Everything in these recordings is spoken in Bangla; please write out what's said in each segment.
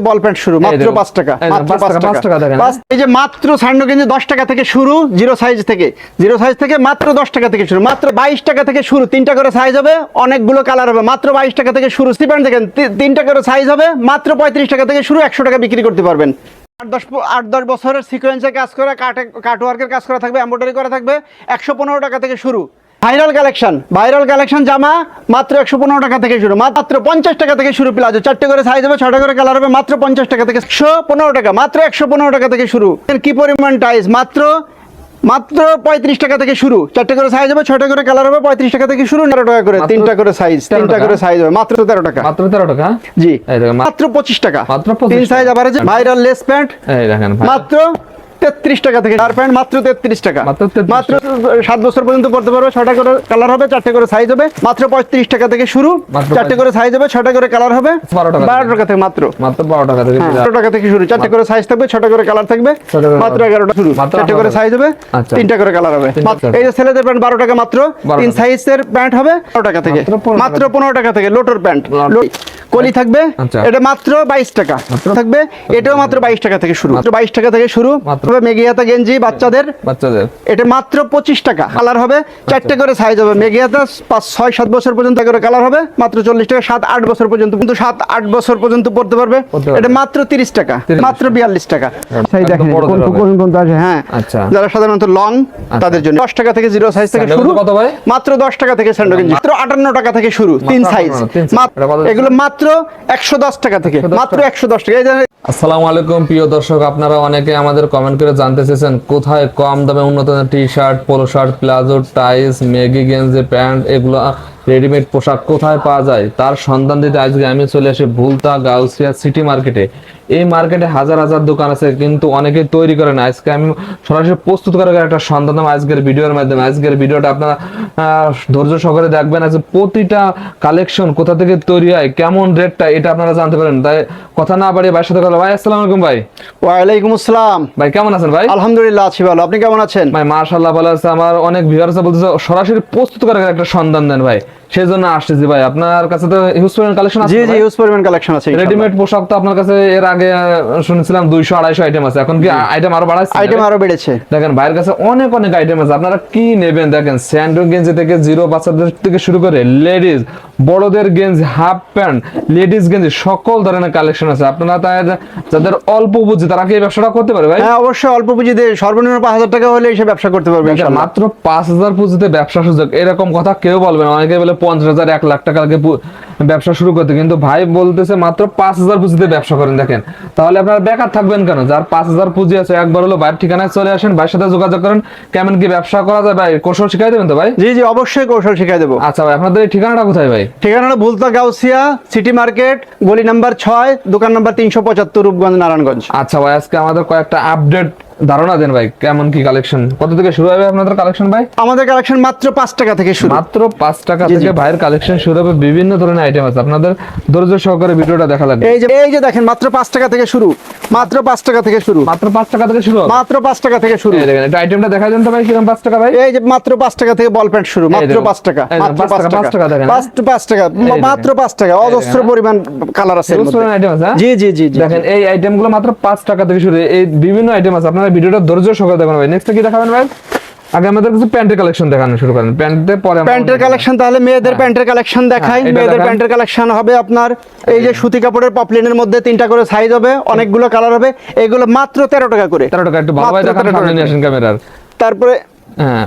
বল প্যান্ট শুরু মাত্র 5 টাকা, মাত্র 5 টাকা দেখেন। এই যে মাত্র স্যান্ডো গেঞ্জি 10 টাকা থেকে শুরু, জিরো সাইজ থেকে মাত্র 10 টাকা থেকে শুরু, মাত্র 22 টাকা থেকে শুরু। 3টা করে সাইজ হবে, অনেকগুলো কালার হবে, মাত্র 22 টাকা থেকে শুরু। সি প্যান্ট দেখেন 3টা করে সাইজ হবে, মাত্র 35 টাকা থেকে শুরু, 100 টাকা বিক্রি করতে পারবেন। 8-10 বছরের সিকোয়েন্সে কাজ করা, কাটওয়ার্কের কাজ করা থাকবে, এমব্রয়ডারি করা থাকবে, 115 টাকা থেকে শুরু। ভাইরাল কালেকশন জামা মাত্র 115 টাকা থেকে শুরু, মাত্র 50 টাকা থেকে শুরু। প্লাজো 4টে করে সাইজ হবে, 6টা করে কালার হবে, মাত্র 50 টাকা থেকে 115 টাকা, মাত্র 115 টাকা থেকে শুরু। কি পরিমাণ টাইস, মাত্র 35 টাকা থেকে শুরু। 4টে করে সাইজ হবে, 6টা করে কালার হবে, 35 টাকা থেকে শুরু। 13 টাকা করে 3টা করে সাইজ হবে, মাত্র 13 টাকা, মাত্র 13 টাকা। জি মাত্র 25 টাকা, মাত্র 25 3 সাইজ আবার আছে। ভাইরাল লেস প্যান্ট এই দেখেন মাত্র 33 টাকা থেকে, আর প্যান্ট মাত্র 33 টাকা, মাত্র 7 বছর পর্যন্ত পড়তে পারবে। 6টা করে কালার হবে, 4টে করে সাইজ হবে, মাত্র 35 টাকা থেকে শুরু। 4টে করে সাইজ হবে, 6টা করে কালার হবে, 12 টাকা থেকে, মাত্র 12 টাকা থেকে, 12 টাকা থেকে শুরু। 4টে করে সাইজ থাকবে, 6টা করে কালার থাকবে, মাত্র 11 টাকা শুরু। 4টে করে সাইজ হবে, 3টা করে কালার হবে। এই যে ছেলেদের প্যান্ট 12 টাকা মাত্র, 3 সাইজের প্যান্ট হবে 12 টাকা থেকে, মাত্র 15 টাকা থেকে। লোটর প্যান্ট কলি থাকবে, এটা মাত্র 22 টাকা থাকবে, এটাও মাত্র 22 টাকা থেকে শুরু, মাত্র 22 টাকা থেকে শুরু। মেগিয়াতা গেঞ্জি বাচ্চাদের এটা মাত্র 25 টাকা, কালার হবে, 4টে করে সাইজ হবে। মেগিয়াতা 5-6-7 বছর পর্যন্ত করে কালার হবে, মাত্র 40 টাকা। 7-8 বছর পর্যন্ত, কিন্তু 7-8 বছর পর্যন্ত পড়তে পারবে, এটা মাত্র 30 টাকা, মাত্র 42 টাকা। সেই দেখেন কোন আছে। হ্যাঁ, যারা সাধারণত লং তাদের জন্য 10 টাকা থেকে জিরো সাইজ থেকে শুরু, মাত্র 10 টাকা থেকে স্যান্ডো গেঞ্জি, মাত্র 58 টাকা থেকে শুরু, 3 সাইজ। এগুলো মাত্র 110 টাকা থেকে, মাত্র 110 টাকা। আসসালামু আলাইকুম প্রিয় দর্শক, আপনারা অনেকে আমাদের কমেন্ট করে জানতে চেয়েছেন কোথায় কম দামে উন্নত T shirt, polo shirt, palazzo, tights, মেগি গেঞ্জি, প্যান্ট, এগুলো রেডিমেড পোশাক কোথায় পাওয়া যায় তার সন্ধান দিতে আজকে আমি চলে আসি ভুলতা গাউসিয়া সিটি মার্কেটে। এই মার্কেটে হাজার হাজার দোকান আছে, কিন্তু অনেকেই তৈরি করে না। আজকে আমি সরাসরি প্রস্তুতকারকের একটা সন্ধান দেব আজকের ভিডিওর মাধ্যমে। আজকের ভিডিওটা আপনারা ধৈর্য সহকারে দেখবেন। আজকে প্রতিটা কালেকশন কোথা থেকে তৈরি হয়, কেমন রেটটা, এটা আপনারা জানতে পারেন। তাই কথা না বাড়িয়ে ভাইয়ের সাথে কথা। ভাই আসসালামু আলাইকুম। ভাই ওয়ালাইকুম আসসালাম। ভাই কেমন আছেন? ভাই আলহামদুলিল্লাহ আছি ভালো, আপনি কেমন আছেন? ভাই মাশাআল্লাহ ভালো আছে। আমার অনেক ভিউয়ার্স বলতেছে সরাসরি প্রস্তুতকারকের একটা সন্ধান দেন ভাই, সেজন্য আসতেছি ভাই। আপনার কাছে তো হিউজ পরিমাণ কালেকশন আছে। জি জি, হিউজ পরিমাণ কালেকশন আছে। রেডিমেড পোশাক তো আপনার কাছে এর আগে শুনেছিলাম 200-250 আইটেম আছে, এখন কি আইটেম আরো বাড়াচ্ছে? আইটেম আরো বেড়েছে। দেখেন ভাইয়ের কাছে অনেক অনেক আইটেম আছে, আপনারা কি নেবেন দেখেন। স্যান্ডো গেঞ্জি থেকে জিরো বাচ্চাদের থেকে শুরু করে লেডিজ, বড়দের গেঞ্জি, হাফ প্যান্ট, লেডিস গেঞ্জি, সকল ধরনের কালেকশন আছে। আপনারা যাদের অল্প পুঁজি তারা কি এই ব্যবসাটা করতে পারে ভাই? হ্যাঁ অবশ্যই, অল্প পুঁজিতে সর্বনিম্ন 5000 টাকা হলে এসে ব্যবসা করতে পারবে ইনশাআল্লাহ। মাত্র 5000 পুঁজিতে ব্যবসা সুযোগ, এরকম কথা কেউ বলবে না। অনেকে বলে 50,000 1 লাখ টাকা লাগে ব্যবসা শুরু করতে, কিন্তু ভাই বলতেছে মাত্র 5000 পুঁজিতে ব্যবসা করেন। দেখেন তাহলে আপনারা বেকার থাকবেন কেন? যার 5000 পুঁজি আছে একবার হলো ভাইয়ের ঠিকানায় চলে আসেন, ভাইয়ের সাথে যোগাযোগ করেন। কেমন কি ব্যবসা করা যায় ভাই কৌশল শিখাই দেবেন তো ভাই? জি জি, অবশ্যই কৌশল শিখাই দেবো। আচ্ছা ভাই, আপনাদের এই ঠিকানাটা কোথায় ভাই? ঠিকানাটা ভুলতা গাউসিয়া সিটি মার্কেট, গলি নাম্বার 6, দোকান নাম্বার 375, রূপগঞ্জ, নারায়ণগঞ্জ। আচ্ছা ভাই, আজকে আমাদের কয়েকটা আপডেট ধারণা দেন ভাই, কেমন কি কালেকশন, কত থেকে শুরু হবে আপনাদের কালেকশন ভাই? আমাদের কালেকশন মাত্র 5 টাকা থেকে শুরু, মাত্র 5 টাকা থেকে ভাইয়ের কালেকশন শুরু হবে। বিভিন্ন ধরনের আইটেম আছে, আপনাদের ধৈর্য সহকারে ভিডিওটা দেখা লাগবে। এই যে দেখেন মাত্র 5 টাকা থেকে শুরু, মাত্র 5 টাকা থেকে শুরু, মাত্র 5 টাকা থেকে শুরু, মাত্র 5 টাকা থেকে শুরু। এই দেখেন এটা আইটেমটা দেখা যান তো ভাই, কিরকম 5 টাকা ভাই? এই যে মাত্র 5 টাকা থেকে বল প্যান্ট শুরু, মাত্র 5 টাকা, মাত্র 5 টাকা দেখেন, মাত্র 5 টাকা, মাত্র 5 টাকা। অজস্র পরিমাণ কালার আছে, অজস্র আইটেম আছে। জি জি জি, দেখেন এই আইটেমগুলো মাত্র 5 টাকা থেকে শুরু। এই বিভিন্ন আইটেম আছে, আপনারা ভিডিওটা ধৈর্য সহকারে দেখুন ভাই। নেক্সট কি দেখাবেন ভাই? আগে আমাদের কিছু প্যান্টের কালেকশন দেখানো শুরু করেন। প্যান্টের কালেকশন, তাহলে মেয়েদের প্যান্টের কালেকশন দেখাই। মেয়েদের প্যান্টের কালেকশন হবে আপনার এই যে সুতি কাপড়ের পপলিনের মধ্যে 3টা করে সাইজ হবে, অনেকগুলো কালার হবে। এগুলো মাত্র 13 টাকা করে। 13 টাকা, একটু ভালো ভাই দেখান, সামনে নিয়ে আসেন ক্যামেরার। তারপরে হ্যাঁ,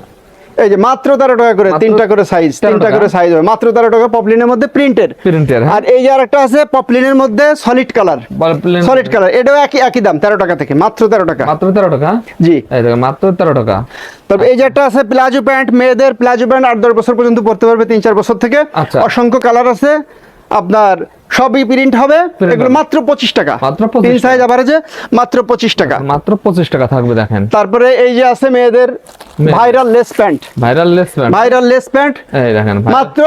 এই যে মাত্র 13 টাকা করে, 3টা করে সাইজ, 3টা করে সাইজ হবে, মাত্র 13 টাকা। পপলিনের মধ্যে প্রিন্টের। আর এই যে আরেকটা আছে পপলিনের মধ্যে সলিড কালার, সলিড কালার, এটাও একই দাম 13 টাকা থেকে, মাত্র 13 টাকা, মাত্র 13 টাকা। জি এই দেখেন মাত্র 13 টাকা। তবে এই যে একটা আছে প্লাজো প্যান্ট, মেয়েদের প্লাজো প্যান্ট 8-10 বছর পর্যন্ত পড়তে পারবে, 3-4 বছর থেকে। অসংখ্য কালার আছে আপনার, সবই প্রিন্ট হবে। এগুলো মাত্র 25 টাকা, মাত্র 3 সাইজ আভারেজে, মাত্র 25 টাকা, মাত্র 25 টাকা থাকবে। দেখেন তারপরে এই যে আছে মেয়েদের viral less pant, viral less pant, viral less pant, এই দেখেন মাত্র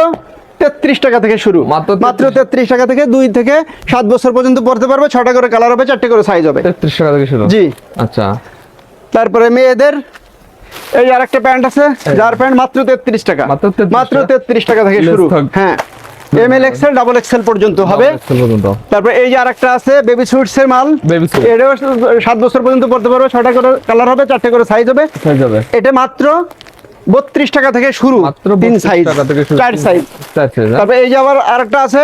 33 টাকা থেকে শুরু, মাত্র 33 টাকা থেকে। 2 থেকে 7 বছর পর্যন্ত পড়তে পারবে, 6টা করে কালার হবে, 4টে করে সাইজ হবে। 33 টাকা থেকে শুরু। জি আচ্ছা, তারপরে মেয়েদের এই আরেকটা প্যান্ট আছে, যার প্যান্ট মাত্র 33 টাকা, মাত্র 33 টাকা থেকে শুরু। হ্যাঁ, এমএল এক্সেল ডাবল এক্সেল পর্যন্ত হবে। তারপর এই যে আরেকটা আছে বেবি সুইটস এর মাল, এটাও 7 বছর পর্যন্ত পড়তে পারবে, 6টা করে কালার হবে, 4টে করে সাইজ হবে। এটা মাত্র 32 টাকা থেকে শুরু, 3 সাইজ 4 সাইজ। তারপর এই যে আবার আরেকটা আছে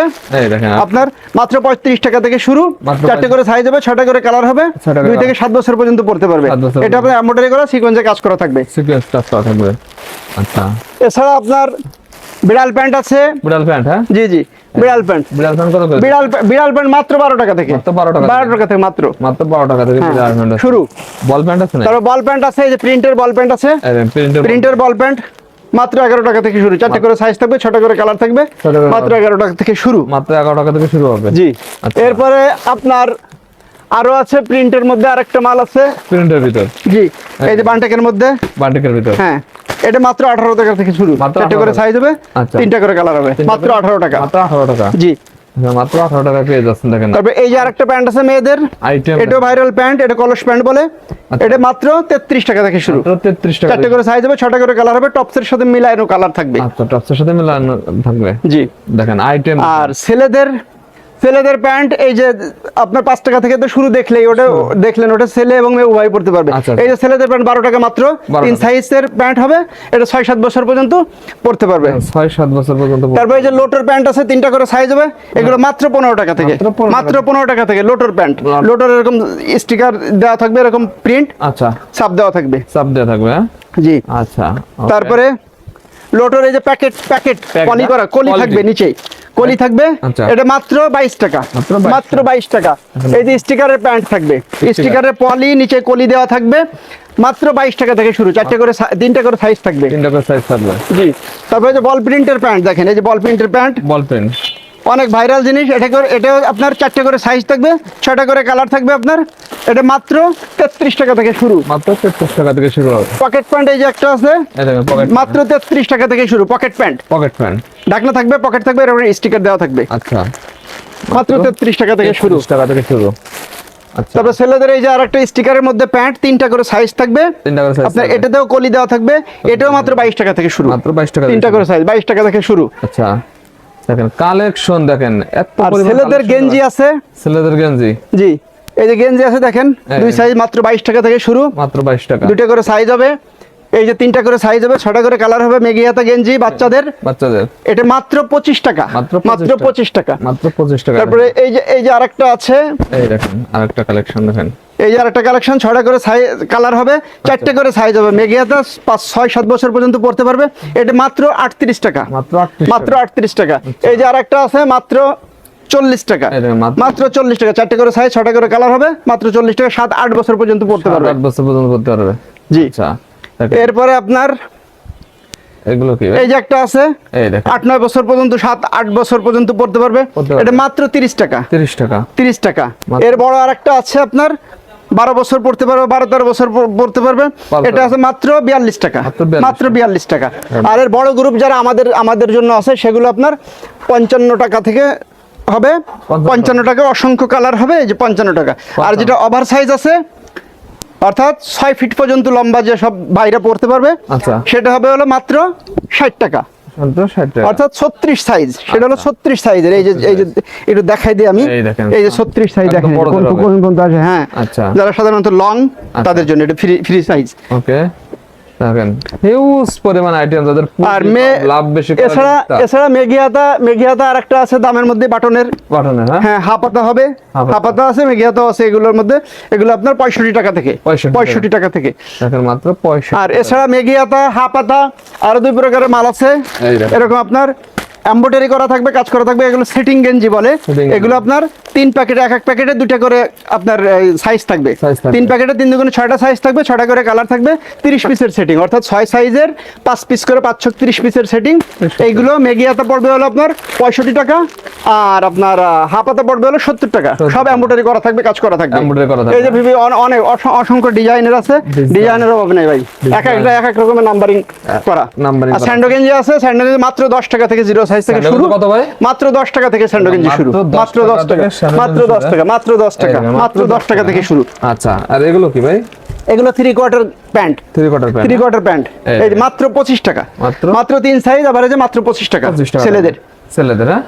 আপনার মাত্র 35 টাকা থেকে শুরু, 4টে করে সাইজ হবে, 6টা করে কালার হবে, 2 থেকে 7 বছর পর্যন্ত পড়তে পারবে। এটা আপনার এমব্রয়ডারি করা সিকোয়েন্সে কাজ করা থাকবে। আচ্ছা, এছাড়া আপনার বিড়াল প্যান্ট আছে। বিড়াল প্যান্ট? হ্যাঁ জি জি, বিড়াল প্যান্ট। বিড়াল প্যান্ট কত করে? বিড়াল প্যান্ট মাত্র 12 টাকা থেকে। মাত্র 12 টাকা? 12 টাকা থেকে মাত্র 12 টাকা থেকে বিড়াল প্যান্ট শুরু। বল প্যান্ট আছে না? তারপর বল প্যান্ট আছে, এই যে প্রিন্টের বল প্যান্ট আছে, প্রিন্টের বল প্যান্ট মাত্র 11 টাকা থেকে শুরু, 4টে করে সাইজ থাকবে, 6টা করে কালার থাকবে, মাত্র 11 টাকা থেকে শুরু। মাত্র 11 টাকা থেকে শুরু হবে। জি। এরপরে আপনার আরো আছে প্রিন্টের মধ্যে আরেকটা মাল আছে, প্রিন্টের ভিতর। জি, এই যে বান্টেকের মধ্যে, বান্টেকের ভিতর। হ্যাঁ, এটা মাত্র 18 টাকা থেকে শুরু, 4টে করে সাইজ হবে, 3টা করে কালার হবে, মাত্র 18 টাকা। মাত্র 18 টাকা? জি, মাত্র 18 টাকা পেয়ে যাচ্ছেন। দেখেন, তবে এই যে আরেকটা প্যান্ট আছে মেয়েদের আইটেম, এটা ভাইরাল প্যান্ট, এটা কলস প্যান্ট বলে, এটা মাত্র 33 টাকা থেকে শুরু, 33 টাকা, 4টে করে সাইজ হবে, 6টা করে কালার হবে, টপসের সাথে মিলানো কালার থাকবে। আচ্ছা, টপসের সাথে মিলানো থাকবে। জি, দেখেন আইটেম। আর ছেলেদের প্যান্ট এই যে আপনার 5 টাকা থেকে তো শুরু, দেখলেই ওটা দেখলেন, ওটা ছেলে এবং মেয়ে উভয় পড়তে পারবে। এই যে ছেলেদের প্যান্ট 12 টাকা মাত্র, 3 সাইজের প্যান্ট হবে, এটা 6-7 বছর পর্যন্ত পড়তে পারবে। 6-7 বছর পর্যন্ত। তারপর এই যে লোটর প্যান্ট আছে, 3টা করে সাইজ হবে, এগুলো মাত্র 15 টাকা থেকে, মাত্র 15 টাকা থেকে লোটর প্যান্ট। লোটর এরকম স্টিকার দেওয়া থাকবে, এরকম প্রিন্ট, আচ্ছা, ছাপ দেওয়া থাকবে, ছাপ দেওয়া থাকবে। জি, আচ্ছা। তারপরে লোটর এই যে প্যাকেট পলি করা, কলি থাকবে নিচে, কলি থাকবে, এটা মাত্র 22 টাকা, মাত্র 22 টাকা। এই যে স্টিকারের প্যান্ট থাকবে, স্টিকারের পলি, নিচে কলি দেওয়া থাকবে, মাত্র 22 টাকা থেকে শুরু, 4টে করে 3টা করে সাইজ থাকবে, 3টা করে সাইজ থাকবে। জি। তারপরে যে বল প্রিন্টের প্যান্ট দেখেন, এই যে বল প্রিন্টের প্যান্ট, বল প্রিন্ট অনেক ভাইরাল জিনিস। এটাও আপনার 4টে করে সাইজ থাকবে, 6টা করে কালার থাকবে আপনার, এটা মাত্র 33 টাকা থেকে শুরু, মাত্র 33 টাকা থেকে শুরু হবে। পকেট প্যান্ট এই যে একটা আছে, মাত্র 33 টাকা থেকে শুরু, পকেট প্যান্ট। ঢাকনা থাকবে, পকেট থাকবে, এর উপরে স্টিকার দেওয়া থাকবে। আচ্ছা, মাত্র 33 টাকা থেকে শুরু। আচ্ছা, তারপর ছেলেদের এই যে আরেকটা স্টিকারের মধ্যে প্যান্ট, 3টা করে সাইজ থাকবে, আপনার এটাতেও কলি দেওয়া থাকবে, এটাও মাত্র 22 টাকা থেকে শুরু, মাত্র 22 টাকা, 3টা করে সাইজ, 22 টাকা থেকে শুরু। আচ্ছা, দেখেন কালেকশন, দেখেন এত পরিমাণ। ছেলেদের গেঞ্জি আছে, ছেলেদের গেঞ্জি, জি, এই যে গেঞ্জি আছে দেখেন, 2 সাইজ, মাত্র 22 টাকা থেকে শুরু, মাত্র 22 টাকা, 2টা করে সাইজ হবে, এই যে 3টা করে সাইজ হবে, 6টা করে কালার হবে, মেগি হাতা গেঞ্জি বাচ্চাদের, এটা মাত্র 25 টাকা, মাত্র 25 টাকা, মাত্র 25 টাকা। তারপরে এই যে আরেকটা আছে, এই দেখেন আরেকটা কালেকশন, দেখেন এই যে আরেকটা কালেকশন, 6টা করে কালার হবে, 4টে করে সাইজ হবে, মেগি হাতা 5-6-7 বছর পর্যন্ত পড়তে পারবে, এটা মাত্র 38 টাকা, মাত্র 38 টাকা। এই যে আরেকটা আছে মাত্র 40 টাকা, মাত্র 40 টাকা, 4টে করে সাইজ, 6টা করে কালার হবে, মাত্র 40 টাকা, 7-8 বছর পর্যন্ত পড়তে পারবে, 8 বছর পর্যন্ত পড়তে পারবে। জি। আচ্ছা, এরপরে আপনার এগুলো কি, এই যে একটা আছে, এই দেখেন 8-9 বছর পর্যন্ত, 7-8 বছর পর্যন্ত পড়তে পারবে, এটা মাত্র 30 টাকা, 30 টাকা। এর বড় আরেকটা আছে আপনার 12 বছর পড়তে পারবে, 12-13 বছর পড়তে পারবে, এটা আছে মাত্র 42 টাকা, মাত্র 42 টাকা। আর এর বড় গ্রুপ যারা আমাদের জন্য আছে, সেগুলো আপনার 55 টাকা থেকে হবে, 55 টাকা, অসংখ্য কালার হবে, এই যে 55 টাকা। আর যেটা ওভার সাইজ আছে, অর্থাৎ 6 ফিট পর্যন্ত লম্বা যে সব ভাইরা পড়তে পারবে, আচ্ছা, সেটা হবে হলো মাত্র 60 টাকা, অর্থাৎ 36 সাইজ, সেটা হলো 36 সাইজের। এই যে একটু দেখাই দিই আমি, এই যে 36 সাইজ দেখেন, কোন আছে, হ্যাঁ, আচ্ছা, যারা সাধারণত লং, তাদের জন্য এটা ফ্রি সাইজ। ওকে, দেখেন হিউজ পরিমাণ আইটেম, যাদের আর লাভ বেশি। এছাড়া মেগি হাতা আরেকটা আছে দামের মধ্যে, বাটনের, হ্যাঁ, হাফাতা হবে, হাফাতা আছে, মেগি হাতা আছে, এগুলোর মধ্যে, এগুলো আপনার 65 টাকা থেকে, 65 টাকা থেকে, দেখেন মাত্র 65। আর এছাড়া মেগি হাতা, হাফাতা আরো 2 প্রকারের মাল আছে, এরকম আপনার এমব্রয়ডারি করা থাকবে, কাজ করা থাকবে, এগুলো সেটিং গেঞ্জি বলে। এগুলো আপনার 3 প্যাকেটে, এক প্যাকেটে 2টা করে আপনার সাইজ থাকবে, 3 প্যাকেটে 3 দুগুণে 6টা সাইজ থাকবে, 6টা করে কালার থাকবে, 30 পিসের সেটিং, অর্থাৎ 6 সাইজের 5 পিস করে 5-30 পিসের সেটিং। এইগুলো মেগি হাতা পড়বে হলো আপনার 65 টাকা, আর আপনার হাফ হাতা পড়বে হলো 70 টাকা, সব এমব্রয়ডারি করা থাকবে, কাজ করা থাকবে। এই যে ভিভি অনেক অসংখ্য ডিজাইনের আছে, ডিজাইনের অভাব নেই ভাই, এক এক রকমের নাম্বারিং করা। আর স্যান্ডো গেঞ্জি আছে, স্যান্ডো গেঞ্জি মাত্র 10 টাকা থেকে, 0 সাইজ থেকে শুরু, মাত্র 10 টাকা থেকে স্যান্ডো গেঞ্জি শুরু, মাত্র 10 টাকা, মাত্র 10 টাকা, মাত্র 10 টাকা, মাত্র 10 টাকা থেকে শুরু। আচ্ছা, আর এগুলো কি ভাই? এগুলো 3/4 প্যান্ট, 3/4 প্যান্ট, এই মাত্র 25 টাকা, মাত্র 3 সাইজ, আবার এই যে মাত্র 25 টাকা ছেলেদের, হ্যাঁ।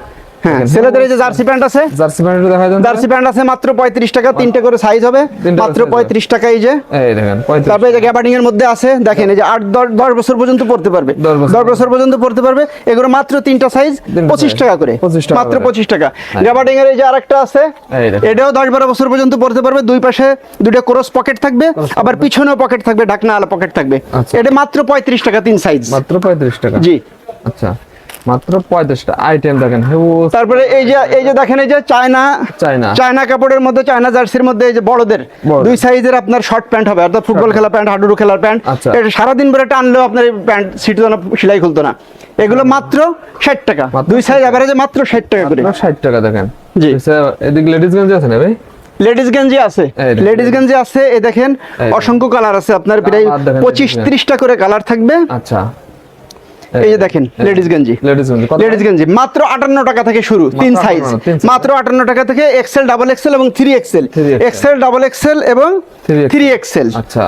হ্যাঁ ছেলেদের এই যে জার্সি প্যান্ট আছে, জার্সি প্যান্ট দেখা যায়, জার্সি প্যান্ট আছে মাত্র 35 টাকা, তিনটে করে সাইজ হবে মাত্র 35 টাকা। এই যে এই দেখেন 35। তারপরে এই যে গ্যাবার্ডিং এর মধ্যে আছে দেখেন, এই যে 8-10 বছর পর্যন্ত পড়তে পারবে, 10 বছর পর্যন্ত পড়তে পারবে। এগুলো মাত্র তিনটা সাইজ 25 টাকা করে, 25 টাকা মাত্র করে। 25 টাকা। গ্যাবার্ডিং এর এই যে আরেকটা আছে, এই দেখেন। এটাও 10-12 বছর পর্যন্ত পড়তে পারবে। দুই পাশে দুটো ক্রস পকেট থাকবে, আবার পিছনেও পকেট থাকবে, ঢাকনা আলা পকেট থাকবে। আচ্ছা। এটা মাত্র 35 টাকা তিন সাইজ, মাত্র 35 টাকা। জি। আচ্ছা মাত্র 35 টা আইটেম দেখেন। তারপরে এই যে দেখেন, এই যে চায়না কাপড়ের মধ্যে, চায়না জার্সির মধ্যে এই যে বড়দের দুই সাইজের আপনার শর্ট প্যান্ট হবে, অর্থাৎ ফুটবল খেলা প্যান্ট, হাডুডু খেলার প্যান্ট। আচ্ছা। এটা সারাদিন ধরে টানলেও আপনার এই প্যান্ট সিটতো না, সেলাই খুলতো না। এগুলো মাত্র 60 টাকা, দুই সাইজ এভারেজে মাত্র 60 টাকা করে। 60 টাকা দেখেন। জি। এদিকে লেডিস গেঞ্জি আছে না ভাই? লেডিস গেঞ্জি আছে, এই দেখেন। লেডিস গেঞ্জি আছে। এই দেখেন অসংখ্য কালার আছে, আপনার প্রায় আর দেখেন 25-30টা করে কালার থাকবে। আচ্ছা এই যে দেখেন লেডিস গেঞ্জি, লেডিস গেঞ্জি কত? লেডিস গেঞ্জি মাত্র 58 টাকা থেকে শুরু, তিন 58 সাইজ তিন size। মাত্র 58 টাকা থেকে, এক্সেল, ডাবল এক্সেল এবং 3XL, 3XL। Excel, double XL এবং 3XL। আচ্ছা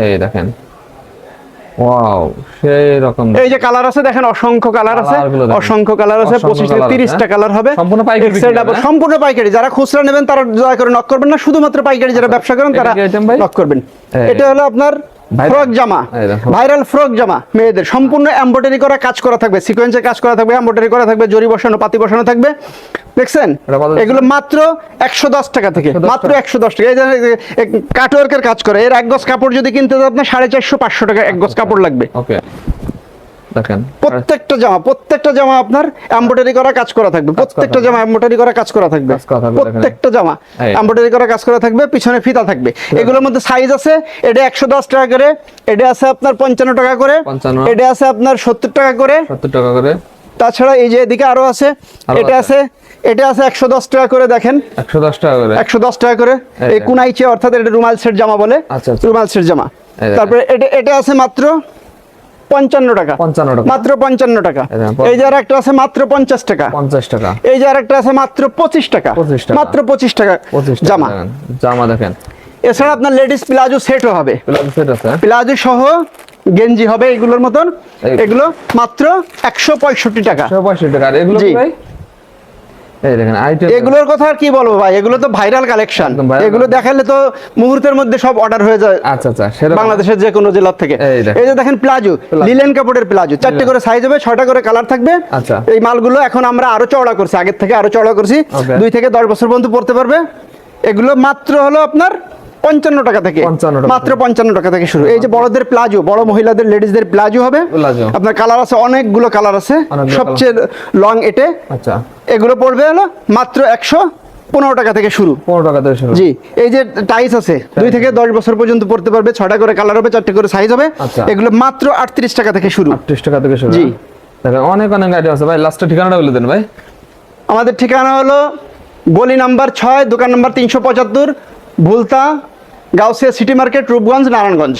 এই দেখেন, ওয়াও সেই রকম। এই যে কালার আছে দেখেন, অসংখ্য কালার আছে, কালারগুলো দেখেন। অসংখ্য কালার আছে, অসংখ্য 25-30টা কালার কালার হবে। সম্পূর্ণ পাইকারি এক্সেল, ডাবল বিক্রি, সম্পূর্ণ পাইকারি। যারা খুচরা নেবেন তারা দয়া করে নক করবেন না, শুধুমাত্র পাইকারি যারা ব্যবসা করেন তারা এটা কি item ভাই? নক করবেন। এই। এটা হলো আপনার Viral। ফ্রক জামা, এই দেখো। ভাইরাল ফ্রক জামা মেয়েদের, সম্পূর্ণ এমব্রয়ডারি করা কাজ করা থাকবে, সিকোয়েন্সে কাজ করা থাকবে, এমব্রয়ডারি করা থাকবে, জরি বসানো, পাতি বসানো থাকবে। দেখছেন এটা কত? এগুলো মাত্র 110 টাকা থেকে, 110 মাত্র 110 টাকা। এই যে কাটওয়ার্কের কাজ করে, এর এক গজ কাপড় যদি কিনতে যান আপনার 450-500 টাকা এক গজ কাপড় লাগবে। ওকে দেখেন প্রত্যেকটা জামা আপনার এমব্রয়ডারি করা কাজ করা থাকবে, প্রত্যেকটা জামা এমব্রয়ডারি করা কাজ করা থাকবে, কাজ করা থাকবে, দেখেন। প্রত্যেকটা জামা এই। এমব্রয়ডারি করা কাজ করা থাকবে, পিছনে ফিতা থাকবে। এগুলোর মধ্যে সাইজ আছে, এটা 110 টাকা করে, এটা আছে আপনার 55 টাকা করে, 55, এটা আছে আপনার 70 টাকা করে। 70 টাকা করে। তাছাড়া এই যে এদিকে আরো আছে, আরো এটা আছে 110 টাকা করে। দেখেন 110 টাকা করে। 110 টাকা করে। এই এই কুনাইচে, অর্থাৎ এটা রুমাল সেট জামা বলে, আচ্ছা, আচ্ছা। রুমাল সেট জামা। এই দেখেন। তারপরে এটা আছে মাত্র 55 টাকা, 55 টাকা। মাত্র 55 টাকা। এই দেখেন, এই যে আরেকটা আছে মাত্র 50 টাকা। 50 টাকা। এই যে আরেকটা আছে মাত্র 25 টাকা, 25 টাকা। মাত্র 25 টাকা 25 টাকা জামা। দেখেন। জামা দেখেন। এছাড়া আপনার লেডিস প্লাজো সেটও হবে, প্লাজো সেট আছে। প্লাজো সহ গেঞ্জি হবে এগুলোর মতন। এই- এগুলো মাত্র 165 টাকা। 165 টাকা। আর এগুলো জি। কি ভাই? এই দেখেন আইটেম। এগুলোর কথা আর কি বলবো ভাই, এগুলো তো ভাইরাল কালেকশন। একদম viral। এগুলো দেখালে তো মুহূর্তের মধ্যে সব অর্ডার হয়ে যায় আচ্ছা আচ্ছা সেরকম। বাংলাদেশের যে কোনো জেলার থেকে। এই দেখেন। এই যে দেখেন প্লাজো, লিলেন কাপড়ের প্লাজো, 4টে করে সাইজ হবে, 6টা করে কালার থাকবে। আচ্ছা। এই মালগুলো এখন আমরা আরো চওড়া করছি, আগের থেকে আরো চওড়া করছি, Okay। 2 থেকে 10 বছর পর্যন্ত পড়তে পারবে। এগুলো মাত্র হলো আপনার 55 টাকা থেকে, 55 টাকা। মাত্র 55 টাকা থেকে শুরু। এই যে বড়দের প্লাজো, বড় মহিলাদের লেডিসদের প্লাজো হবে। প্লাজো। আপনার কালার আছে, অনেকগুলো কালার আছে, অনেকগুলো সবচেয়ে লং এটে। আচ্ছা এগুলো পড়বে হলো মাত্র 115 টাকা থেকে শুরু। 15 টাকা থেকে শুরু। জি। এই যে টাইস আছে, 2 থেকে 10 বছর পর্যন্ত পড়তে পারবে, 6টা করে কালার হবে, 4টে করে সাইজ হবে। আচ্ছা। এগুলো মাত্র 38 টাকা থেকে শুরু। 38 টাকা থেকে শুরু। জি। দেখেন অনেক অনেক আইটেম আছে ভাই। লাস্টের ঠিকানাটা বলে দেন ভাই। আমাদের ঠিকানা হলো গলি নাম্বার 6, দোকান number 375, Bhulta, Gausia city market, Rupganj, Narayanganj.